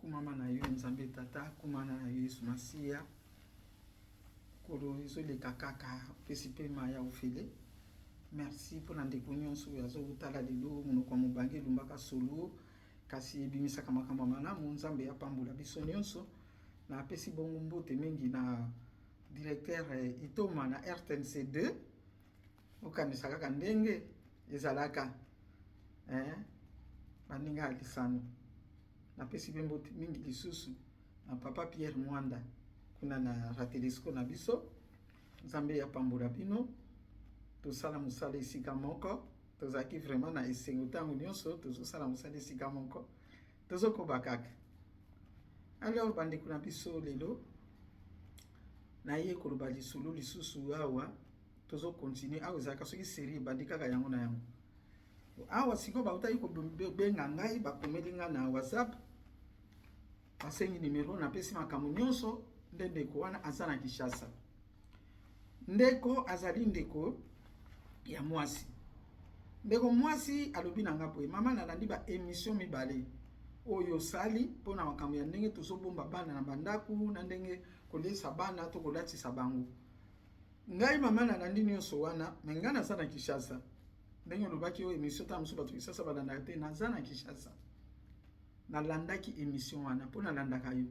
Kumama na yo nzambe tata, kumana na yo Yesu Masia. Kolo le kakaka pesipe maya ofele. Merci pour la découverte ya zo utala lelo monoko mubange lumbaka solo kasi ebimisaka makambo malamu nzambe ya pambula biso nyonso na apesi bongo mbote mingi na directeur Itoma na RTNC 2 okanisa kaka ndenge ezalaka baninga alisano na pesi mbote mingi lisusu na papa Pierre Mwanda kuna na ratelesco na biso nzambe ya pambula bino tosala musala esika moko tozaki vraiment na esengo ntango nyonso tozosala musala esika moko tozokoba kaka. Alors bandeko na biso lelo naye koloba lisolo lisusu awa tozokontinue awa ezalaka soki série ebandi kaka yango na yango awa sikoyo bautaki kobenga ngai bakomeli nga na WhatsApp basengi numero napesi makambo nyonso nde ndeko wana aza na Kinshasa. Ndeko azali ndeko ya mwasi. Ndeko mwasi alobi na nga boye mama nalandi ba émission mibale oyo sali pona makambo ya ndenge tozobomba bana na bandaku na ndenge kolesa bana to kolatisa bango. Ngai mama nalandi nyonso wana me nga naza na Kinshasa. Ndenge olobaki oyo émission ta musu bato Kinshasa balanda te naza na Kinshasa. Nalandaki émission wana pona nalandaka yo.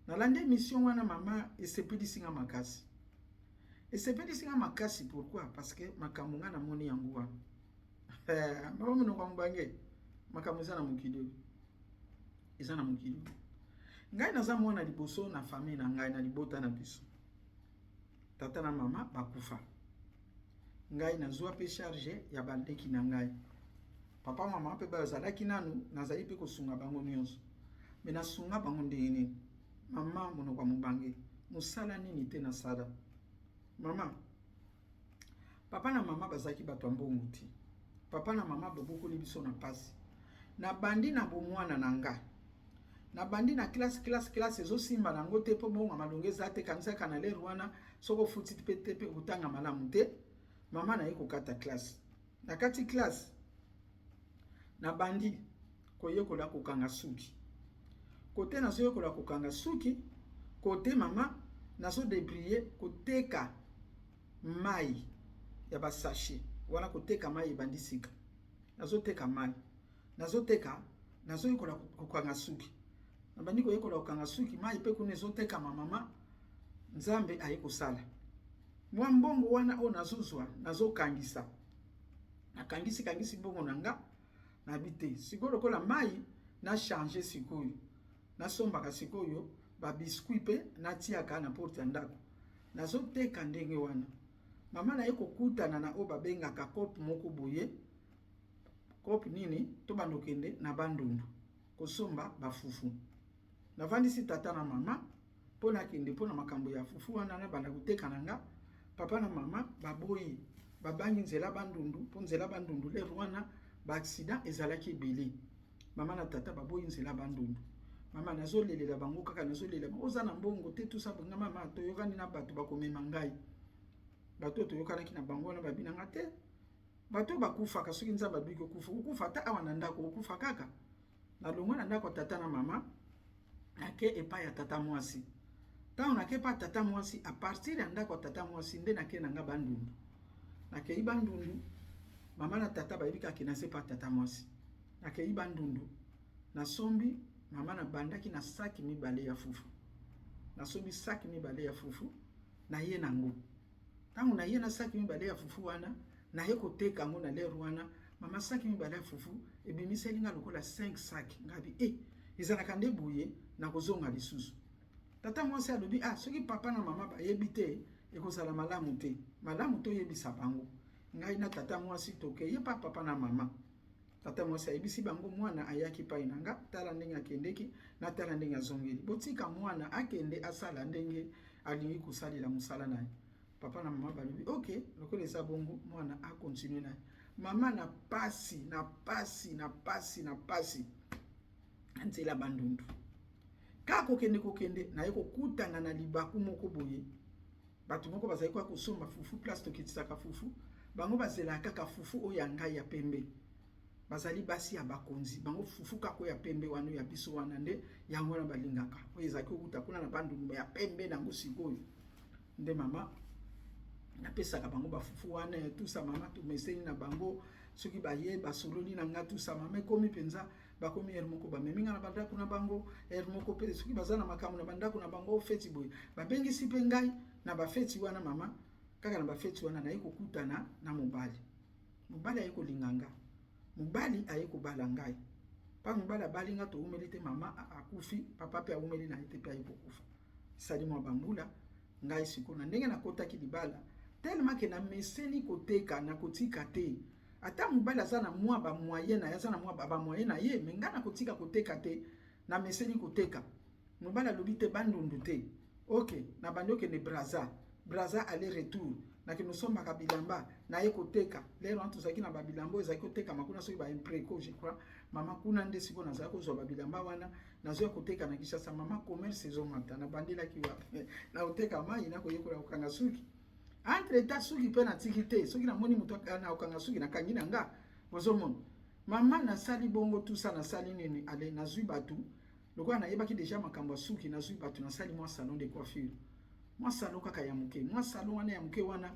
Nalandi émission wana mama esepelisi nga makasi. Et c'est pas ici makasi pourquoi? Parce que makambo nga na moni yango wana. Mama muno kwa mbange makambo za na mukidi. Eza na mukidi. Ngai naza mwana liboso na famille na ngai na libota na biso. Tata na mama bakufa. Ngai nazwa pe charge ya bandeki na ngai. Papa mama pe bazalaki nanu nazali pe kosunga bango nyonso. Me nasunga bango ndeni. Mama muno kwa mbange. Musala nini te na sala. Mama, papa na mama bazaki bato mbongo ti. Papa na mama bobokoli biso na pasi. Na bandi na bomwana na nga. Na bandi na classe ezo simba na ngote po bonga malongeza te kanisa kanale Rwanda soko futi tepe utanga malamu te. Mama na yiko kata classe. Na kati classe na bandi koyekola kokanga suki. Kote na so yekola kokanga suki, kote mama nazo débrier koteka mai ya basashi wana koteka mai bandisika nazo teka mai nazo teka nazo yikola kokanga suki na bandiko yekola kokanga suki mai pe kunezo teka mama nzambe ayekosala mwa mbongo wana o nazozwa nazo kangisa na kangisi mbongo nanga na bite sikoyo kola mai na changer sikoyo na sombaka sikoyo ba biscuit pe na tiaka na porte ndako nazo teka ndenge wana mama na yeko kutana na o babenga ka kope moko boye kope nini to bandokende na bandundu kosomba bafufu na vandisi tata na mama pona kende pona makambo ya fufu wana na banda kuteka nanga papa na mama baboyi babangi nzela bandundu po nzela bandundu le wana ba accident ezalaki ebele mama na tata baboyi nzela bandundu mama nazolelela bango kaka nazolela oza na mbongo te tout ça bonga mama toyokani na bato bakomema ngai bato toyokana kina bango na babina ngate bato bakufa ka soki nzaba biko kufa ta awa na ndako kufa kaka na longo na ndako tata na mama ake epa ya tata mwasi ta on ake pa tata mwasi a partir ya ndako tata mwasi nde na ke nanga bandundu na ke ibandundu mama na tata bayibika ke na se pa tata mwasi na ke ibandundu na sombi mama na bandaki na saki mibale ya fufu. Na sobi saki mibale ya fufu na ye nango. Tangu na ye na saki mibale ya fufu wana na ye koteka ngo na leru wana mama saki mibale ya fufu ebimiseli nga lokola 5 saki ngabi ezalaka nde buye na kozonga lisusu. Tata mwasi alobi soki papa na mama bayebi te ekozala malamu te. Malamu to yebisa bango. Ngai na tata mwasi toke ye papa na mama. Tata mwasi ayebisi bango mwana ayaki pai nanga tala ndenge akendeki na tala ndenge azongeli botika mwana akende asala ndenge alingi kosalela musala naye papa na mama balobi OK lokola eza bongo mwana a continue naye mama na pasi antela bandundu kako kokende na yeko kutana na libaku moko boye bato moko bazali kwa kosomba fufu place to kitisaka fufu bango bazela kaka fufu oyanga ya pembe bazali basi ya bakonzi bango fufuka ko ya pembe wana ya biso wana nde yango na balingaka oyo ezaki okuta kuna na bandu ya pembe nango sikoyo nde mama napesaka bango bafufu wana tusa mama tumeseni na bango soki baye basololi na nga tusa mama ekomi penza bakomi er moko bameminga na bandako na bango er moko pe soki baza na makambo na bandako na bango feti boye babengisi pe ngai na bafeti wana mama kaka na bafeti wana naye kokutana na mobali aye kolinganga mobali aye kobala ngai pa mobali abali nga toumeli te mama akufi papa pe aumeli na ye te pe aye kokufa sali mwa bambula ngai siko na ndenge nakotaki libala tellement que na meseni koteka na kotika te ata mobali aza na mwa ba moyen na aza na mwa ba moyen na ye me nga na kotika koteka te na meseni koteka mobali alobi te bandundu te ok na bandi okende braza aller retour na ke nosombaka bilamba na ye koteka lero tozalaki na babilambo ezalaki koteka makuna soki baimpreco je crois mama kuna nde siko nazalaki kozwa babilamba wana nazoya koteka na Kinshasa mama commerce ezomata na bandelaki wapi na koteka mai na koyekola kokanga suki entre ta suki pe na tiki te soki namoni moto na kokanga suki nakangi na nga bozomona mama nasali bongo tusa nasali nini ale nazwi batu lokola nayebaki deja makambo ya suki nazwi batu nasali mwa salon de coiffure mwa salon kaka ya moke mwa salon wana ya moke wana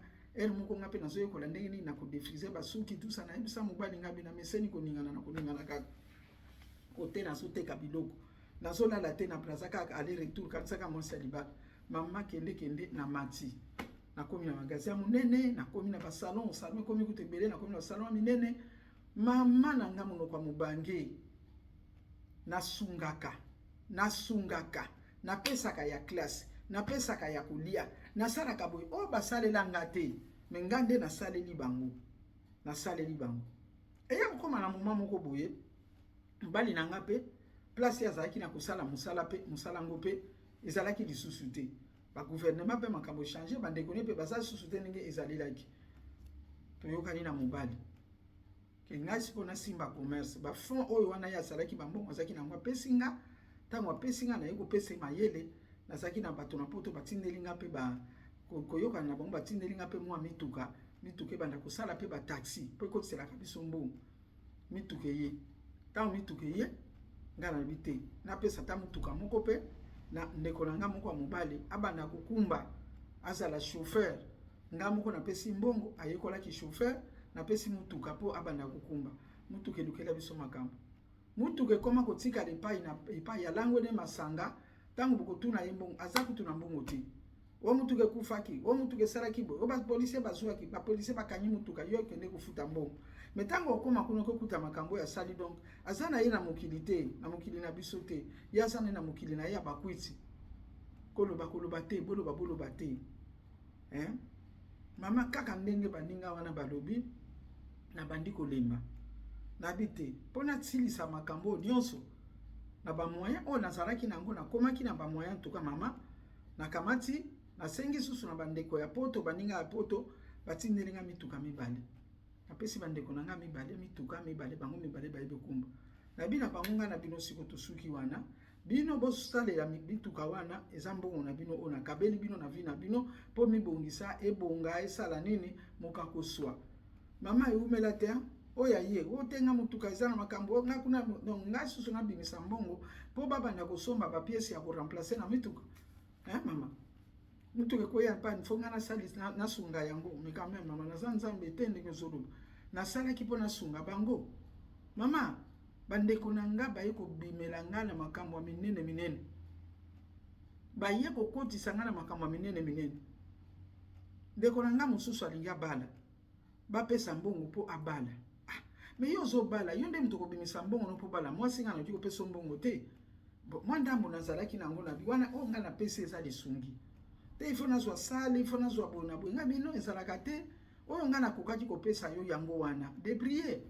moko nga pe nazoyekola ndenge nini na kodefrize basuki tusa nayebisa mobali nga bina meseni koningana na koningana kaka kote nazoteka biloko nazolala te na plaza kaka aller retour katisaka mwasi ya libala mama kende na mati nakomi na magasin ya monene nakomi na basalon salon ekomi kutu ebele nakomi na basalon ya minene mama na nga monoko ya mobange nasungaka napesaka ya classe napesaka ya kolia nasalaka boye oyo basalela nga te me nga nde nasaleli bango eya kokoma na moma moko boye mbali na nga pe place azalaki na kosala mosala ngo pe ezalaki lisusu te bagouvernement pe makambo changer bandeko ne pe baza lisusu te ndenge ezalelaki toyokani na mobali ke ngai siko nasimba commerce bafond oyo wana ye asalaki bambongo azalaki nango apesi nga ntango apesi nga naye kopesa mayele nazalaki na bato na poto batindeli nga mpe koyokana na bango batindeli nga mpe mwa mituka ebanda kosala mpe bataxi mpo ekotiselaka biso mbongo mituka eye ntango mituka eye nga nalobi te napesa ata mutuka moko mpe na ndeko na nga moko ya mobali abanda kokumba azala chauffeur nga moko napesi mbongo ayekolaki chauffeur napesi mutuka mpo abanda kokumba mutuka elukela biso makambo mutuka ekoma kotikala epai ya lango ne masanga ntango bokotuna ye mbongo aza kutu na mbongo te o mutuka ekufaki o mutuka esalaki boye o bapolisier bazwaki bapolisier bakangi mutuka yo ekende kofuta mbongo me ntango okoma kuna kokuta makambo ya sali donc aza na ye na mokili te na mokili na biso te ye aza na mokili na ye ya bakwiti koloba te boloba te mama kaka ndenge baninga wana balobi na bandi kolemba nabi te mpo natilisa makambo nyonso na bamoyen oyo nazalaki nango nakomaki na bamoyen tuka mama nakamati nasengi susu na bandeko ya poto baninga ya poto batindeli nga mituka mibale napesi bandeko na nga mituka mibale bango mibale bayebe kumba nabi na bango nga na bino siko tosuki wana bino bosalela mituka wana eza mbongo na bino oyo nakabeli bino na vi na bino mpo mibongisa ebonga esala nini moka koswa mama eumela te oya ye otenga mutuka eza na makambo nga kuna donc nga susu nabimisa mbongo mpo babanda kosomba bapiese ya koremplace na mituka mama mutuka ekoya pani fo nga nasali nasunga yango mais quand même mama naza nzambe te ndenge ozoloba nasalaki mpo nasunga bango mama bandeko na nga baye kobimela nga na makambo ya minene baye kokotisa nga na makambo ya minene ndeko na nga mosusu alingi abala bapesa mbongo mpo abala mais yo ozobala yo nde moto kobimisa mbongo no mpo bala mwasi nga nakoki kopesa mbongo te mwa ndambo nazalaki nango na bi wana oyo nga napesi eza lisungi te ifo nazwa sale ifo nazwa boye na boye nga bino ezalaka te oyo nga nakokaki kopesa yo yango wana debrier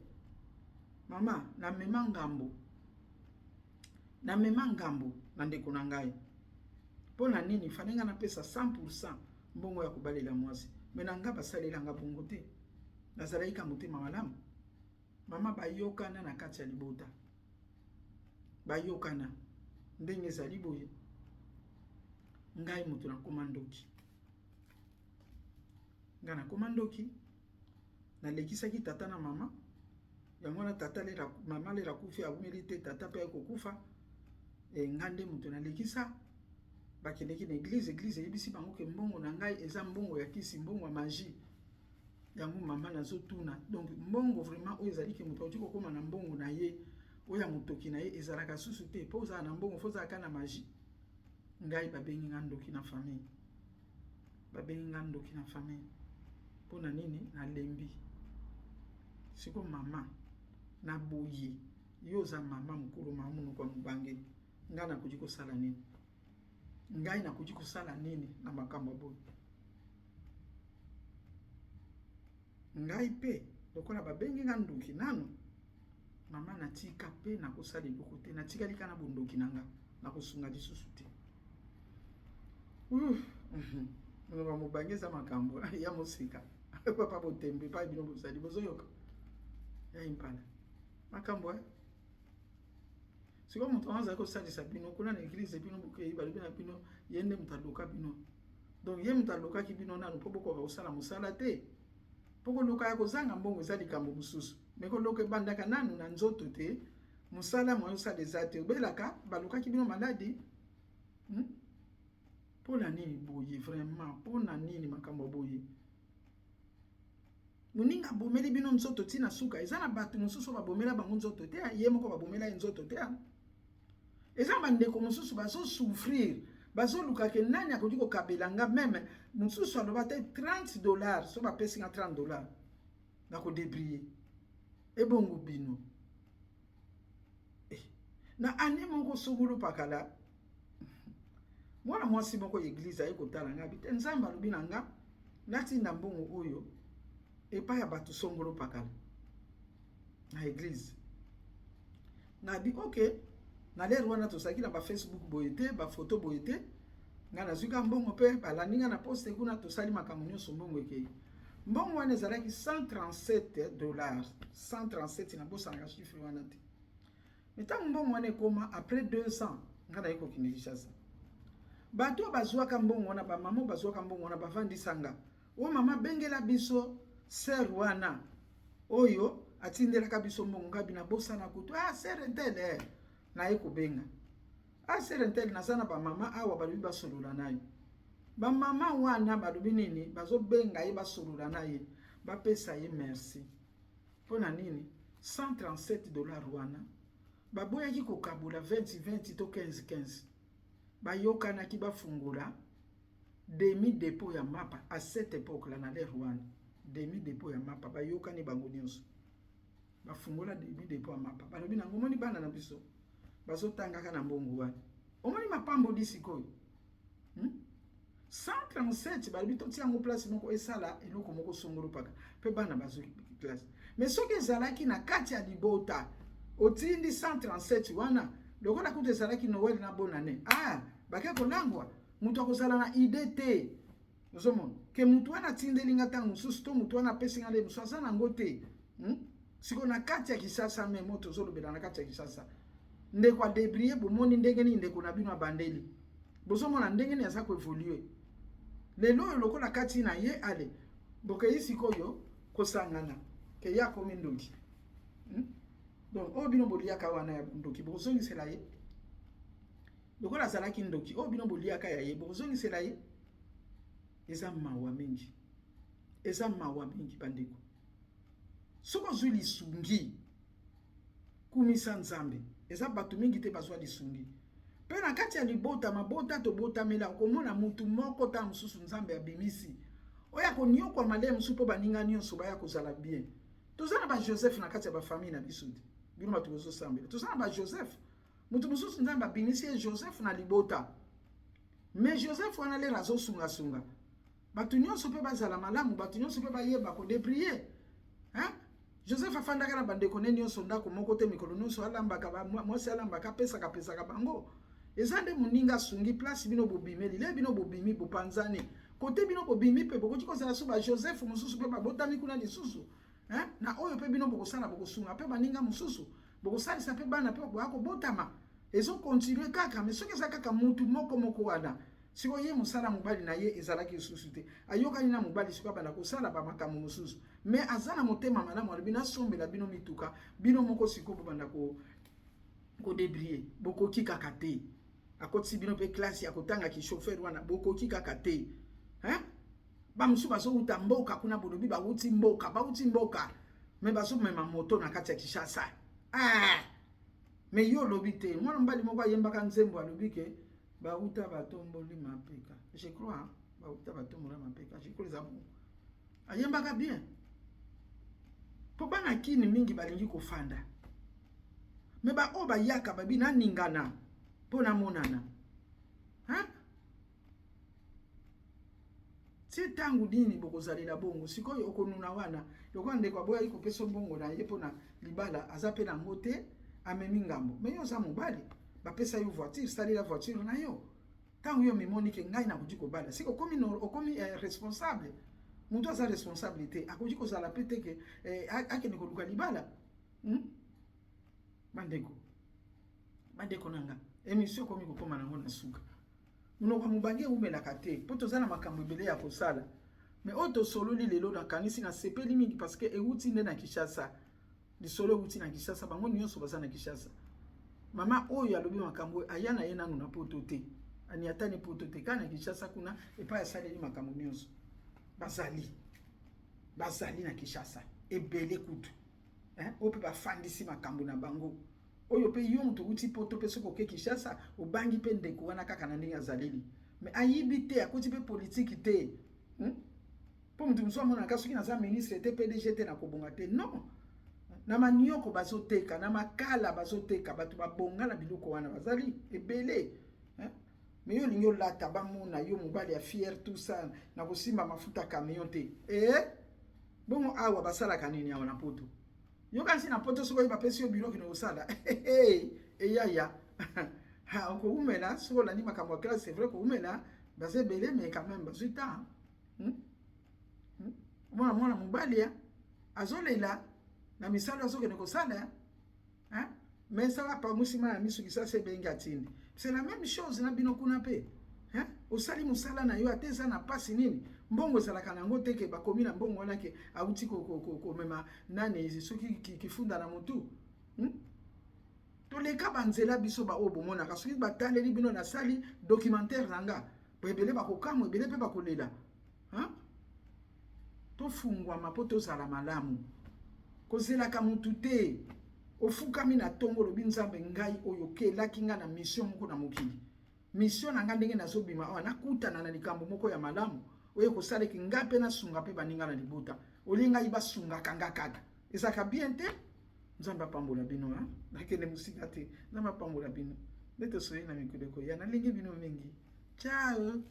mama namema ngambo na ndeko na ngai mpo na nini fane nga napesa 100% mbongo ya kobalela mwasi me na nga basalelanga bongo te nazalaki ka motema malamu mama bayokana na kati ya libota bayokana ndenge ezali boye ngai moto nakoma ndoki nga nakoma ndoki nalekisaki tata na mama yango wana tata lera mama lera kufi abumeli te tata pe kokufa ngande mutu na lekisa bakendeki na église yebisi bango ke mbongo na ngai eza mbongo ya kisi mbongo ya magie yango mama nazotuna donc mbongo vraiment oyo ezali ke mutu otiko koma na mbongo na ye oya mutoki na ye ezalaka susu te po za na mbongo fo za kana magie ngai babengi ngandoki na famille pona nini na lembi siko mama na boye yoza mama mukulu mamuno kwa mubange ngai nakuji kosala nini ngai nakuji kosala nini na makambo boye ngai pe lokola babengi ngandoki nano mama natika pe nakosala eloko te natika lika na bondoki nanga nakosunga lisusu te Mwa mubange za makambo ya musika papa botembe pa bino bozali bozoyoka ya impala makambo siko mutu anza ko salisa bino kuna na église bino bokei balobi na bino yende mutaloka bino donc ye mutaloka ki bino nanu po boko kosala musala te poko loka ya kozanga mbongo eza likambo mususu meko loka ebandaka nanu na nzoto te musala moyo sa des ate obelaka baloka ki bino maladi pona nini boye vraiment pona nini makambo boye muninga bomeli bino nzoto tina suka eza na batu mususu babomela bango nzoto te ye moko babomela nzoto te eza bandeko mususu bazo souffrir bazo luka ke nani akodi ko kabelanga même mususu aloba te $30 so bapesi nga $30 na ko débrier ebongo bino na ane moko sogolo pakala mwana mwasi moko église ayi kotala nga bite nzamba lobi na nga nati na mbongo oyo epa ya batu songolo pakala na église na bi ok na lero wana tosaki na ba Facebook boyete ba photo boyete nga nazuka mbongo pe balaninga na poste kuna tosali makambo nyonso mbongo ekei mbongo wana ezalaki $137 137 na bosa nga chiffre wana te metango mbongo wana ekoma après 2 ans nga na yeko Kinshasa bato bazwaka mbongo wana ba mama bazwaka mbongo wana bavandisanga o mama bengela biso ser wana oyo atindelaka biso mbongo ngabi na bosa na kutu serentele na yeko benga serentele nazana ba mama awa balobi basolola nayo ba mama wana balobi nini bazo benga ye basolola naye bapesa ye merci pona nini $137 wana baboyaki kokabula 20 to 15 bayokanaki bafungula demi dépôt ya mapa à cette époque là na le Rwanda demi dépôt ya mapa bayokani bango nyonso bafungula demi dépôt ya mapa balobi na ngomoni bana na biso bazotangaka na mbongo wana omoni mapambo disikoyo 137 balobi totia ngo place moko esala eloko moko songolo paka pe bana bazoki classe mais soki ezalaki na kati ya libota otindi 137 wana lokola kutu ezalaki Noël na bonne année bake kolangwa mutu akozala na idée te ozomona ke mutu wana tindelinga tango mususu to mutu wana pesinga le mususu aza nango te siko na kati ya Kisasa me moto ozolobela na kati ya Kisasa ndeko adebrier bomoni ndenge nini ndeko na bino abandeli bozomona ndenge nini aza koevolue lelo oyo lokola kati na ye ale bokei sikoyo kosangana ke ya komi ndoki donc oyo bino boliaka wana ya ndoki bozongisela ye lokola azalaki ndoki oyo bino boliaka ya ye bozongisela ye eza mawa mingi bandeko soko zwi lisungi kumisa nzambe eza bato mingi te bazwa lisungi pe na kati ya libota mabota to botamela komona mutu moko ta mususu nzambe abimisi oya koniokwa malemu supo baninga nyonso baya kozala bien tozana ba Joseph na kati ya ba famille na biso te bino bato bozosambela tozana ba Joseph mutu mususu nzambe abimisi Joseph na libota mais Joseph wana le razo sunga bato nyonso pe bazala malamu bato nyonso pe bayeba ko déprier Joseph afandaka na bandeko ne nyonso ndako moko te mikolo nyonso alambaka mwasi alambaka pesaka bango eza nde muninga sungi place bino bobimeli le bino bobimi bopanzani kote bino bobimi pe bokoti kozala so ba Joseph mususu pe babotami kuna lisusu na oyo pe bino bokosala bokosunga pe baninga mususu bokosalisa pe bana pe bako botama ezo continuer kaka mais soki eza kaka mutu moko wana siko ye musala mobali na ye ezalaki susu te ayokani na mobali siko banda kosala ba makambo mosusu mais azana motema malamu alobi nasombela bino mituka bino moko siko banda ko débrier bokoki kaka te akotisi bino pe classe ya kotanga ki chauffeur wana bokoki kaka te hein bamusu bazouta mboka kuna bolobi bauti mboka me bazomema moto na kati ya Kinshasa me yo lobi te mwana mbali moko ayembaka nzembo alobi ke bauta batomboli mapeka je crois bauta batomboli mapeka je crois zabu ayembaka bien po bana kini mingi balingi kofanda me ba o bayaka babi na ningana pona monana hein si tangu dini bokozalila bongo sikoyo okonuna wana lokwa ndeko boya iko peso bongo na ye pona libala azape na ngote amemi ngambo me yo za mobali bapesa yo voiture sali la voiture na yo tangu yo memoni ke ngai na kujiko bala siko okomi responsable mutu aza responsabilité akoji kozala pete ke akende koluka libala bandeko nanga emission komi kokoma nango na suka munoko mubange umelaka te po tozala makambo ebele ya kosala mais oto sololi lelo na kanisi na sepeli mingi parce que euti nde na Kinshasa lisolo euti na Kinshasa bango nyonso baza na Kinshasa mama oyo alobi makambo ayana ye nanu na poto te ani atani poto te kana Kinshasa kuna epa ya saleli makambo nyonso bazali na Kinshasa ebele kutu ope bafandisi makambo na bango oyo pe yo mutu uti poto pe soko ke Kinshasa obangi pe ndeko wana kaka na ndenge azaleli mais ayibi te akoti pe politique te po mutu muso amona kasuki na za ministre te PDG te na kobonga te non na manioko bazoteka na makala bazoteka batu babonga na biloko wana bazali ebele mais yo lingo lata bamona yo mobali ya fier tout ça na kosimba mafuta camion te bongo awa basala kanini awa na poto yo kansi na poto soko ba pesi yo biro kino osala yaya ko umela soko la ni makambo classe c'est vrai ko umela bazé belé mais quand même bazuta mwana mobali ya azolela na misala soko ne kosala mais ça va pas musima na misu kisasa benga tindi c'est la même chose na bino kuna pe osali musala na yo ateza na pasi nini mbongo zalaka nango teke bakomi na mbongo wana ke auti ko mema nani soki kifunda na mutu to leka banzela biso ba obomona ka soki bataleli bino na sali documentaire nanga ebele bakokamwe ebele pe bakolela to fungwa mapoto zala malamu kozela ka mutu te ofukami na tongo lobi nzambe ngai oyo kelaki nga na mission moko na mokili mission na nga ndenge nazobima awa nakutana na likambo moko ya malamu oyo kosaleki nga pe na sunga pe baninga na libuta olinga iba sunga kanga kaka ezaka bien te nzambe apambola bino nakende musika te nzambe apambola bino ndeto soye na mikolo ko ya nalingi bino mingi ciao